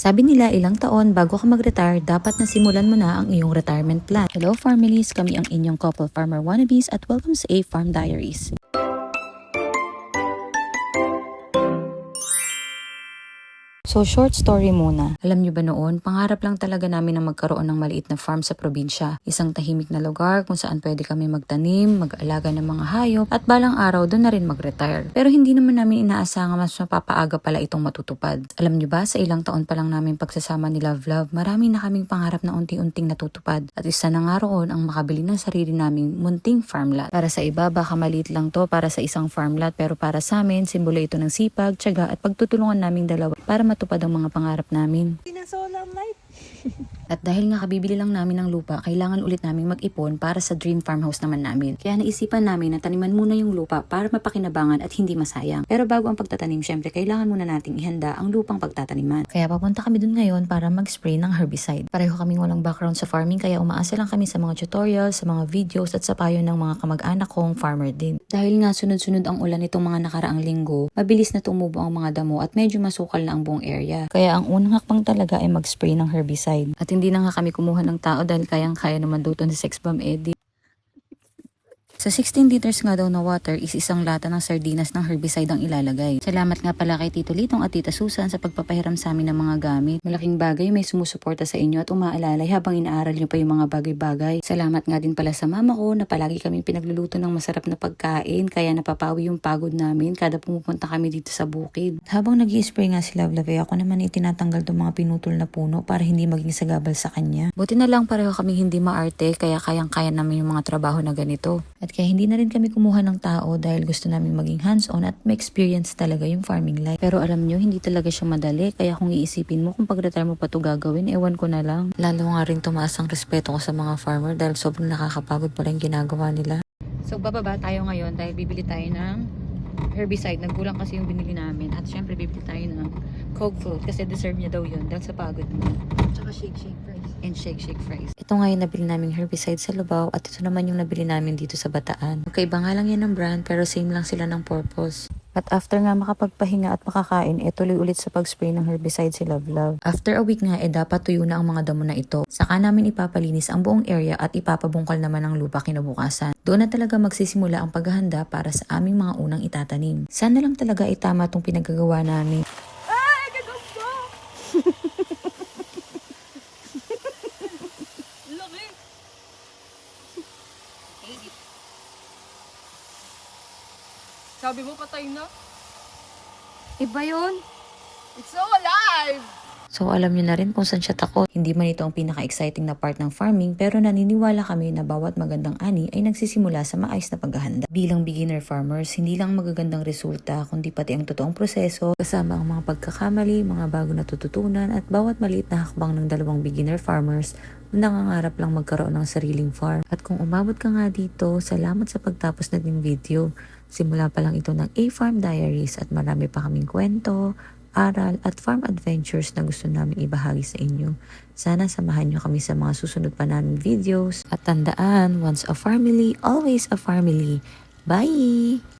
Sabi nila ilang taon bago ka mag-retire, dapat na simulan mo na ang iyong retirement plan. Hello families, kami ang inyong couple farmer wannabes at welcome sa A Farm Diaries. So short story muna. Alam nyo ba noon, pangarap lang talaga namin na magkaroon ng maliit na farm sa probinsya. Isang tahimik na lugar kung saan pwede kami magtanim, mag-alaga ng mga hayop at balang araw doon na rin mag-retire. Pero hindi naman namin inaasahan mas mapapaaga pala itong matutupad. Alam nyo ba, sa ilang taon pa lang namin pagsasama ni Love, marami na kaming pangarap na unti-unting natutupad. At isa na nga roon ang makabili ng sarili naming munting farm lot. Para sa iba, baka maliit lang to para sa isang farm lot, pero para sa amin, simbolo ito ng sipag, tiyaga at pagtutulungan naming dalawa para matupad ang mga pangarap namin. Solar light. At dahil nga kabibili lang namin ng lupa, kailangan ulit naming mag-ipon para sa dream farmhouse naman namin. Kaya naisipan namin na taniman muna yung lupa para mapakinabangan at hindi masayang. Pero bago ang pagtatanim, syempre kailangan muna nating ihanda ang lupang pagtataniman. Kaya papunta kami dun ngayon para mag-spray ng herbicide. Pareho kaming walang background sa farming, kaya umaasa lang kami sa mga tutorials, sa mga videos at sa payo ng mga kamag-anak kong farmer din. Dahil nga sunod-sunod ang ulan nitong mga nakaraang linggo, mabilis na tumubo ang mga damo at medyo masukal na ang buong area. Kaya ang unang hakbang talaga ay mag-spray ng herbicide. At hindi na nga kami kumuha ng tao dahil kayang-kaya naman daw ni Sex Bomb Eddie. Sa 16 liters nga daw na water is isang lata ng sardinas ng herbicide ang ilalagay. Salamat nga pala kay Tito Litong at Tita Susan sa pagpapahiram sa amin ng mga gamit. Malaking bagay may sumusuporta sa inyo at umaalalay habang inaaral nyo pa yung mga bagay-bagay. Salamat nga din pala sa mama ko na palagi kaming pinagluluto ng masarap na pagkain, kaya napapawi yung pagod namin kada pumupunta kami dito sa bukid. Habang nag-i-spray nga si Love, ako naman itinatanggal itong mga pinutol na puno para hindi maging sagabal sa kanya. Buti na lang pareho kami hindi maarte, kaya kayang-kaya namin yung mga trabaho na ganito. At kaya hindi na rin kami kumuha ng tao dahil gusto namin maging hands-on at ma-experience talaga yung farming life. Pero alam nyo, hindi talaga siya madali, kaya kung iisipin mo kung pag-retire mo pa ito gagawin, ewan ko na lang. Lalo nga rin tumaas ang respeto ko sa mga farmer dahil sobrang nakakapagod pala yung ginagawa nila. So bababa tayo ngayon dahil bibili tayo ng herbicide. Nagkulang kasi yung binili namin at syempre bibili tayo ng Coke float kasi deserve niya daw yun dahil sa pagod niya. Tsaka shake fries. And shake fries. Ito nga yung nabili naming herbicide sa Lubao at ito naman yung nabili namin dito sa Bataan. Magkaiba nga lang yan ng brand pero same lang sila ng purpose. At after nga makapagpahinga at makakain, tuloy ulit sa pag-spray ng herbicide si Love. After a week nga, dapat tuyo na ang mga damo na ito. Saka namin ipapalinis ang buong area at ipapabungkal naman ang lupa kinabukasan. Doon na talaga magsisimula ang paghahanda para sa aming mga unang itatanim. Sana lang talaga tama itong pinagagawa namin. Ay, ganun ko! Laki! Sabi mo patay na? Iba yun. It's so alive! So alam nyo na rin kung saan siya takot. Hindi man ito ang pinaka-exciting na part ng farming, pero naniniwala kami na bawat magandang ani ay nagsisimula sa maayos na paghahanda. Bilang beginner farmers, hindi lang magagandang resulta, kundi pati ang totoong proseso, kasama ang mga pagkakamali, mga bago natututunan, at bawat maliit na hakbang ng dalawang beginner farmers nangangarap lang magkaroon ng sariling farm. At kung umabot ka nga dito, salamat sa pagtapos nating video. Simula pa lang ito ng A Farm Diaries at marami pa kaming kwento, aral at farm adventures na gusto namin ibahagi sa inyo. Sana samahan nyo kami sa mga susunod pa namin videos. At tandaan, once a family, always a family. Bye!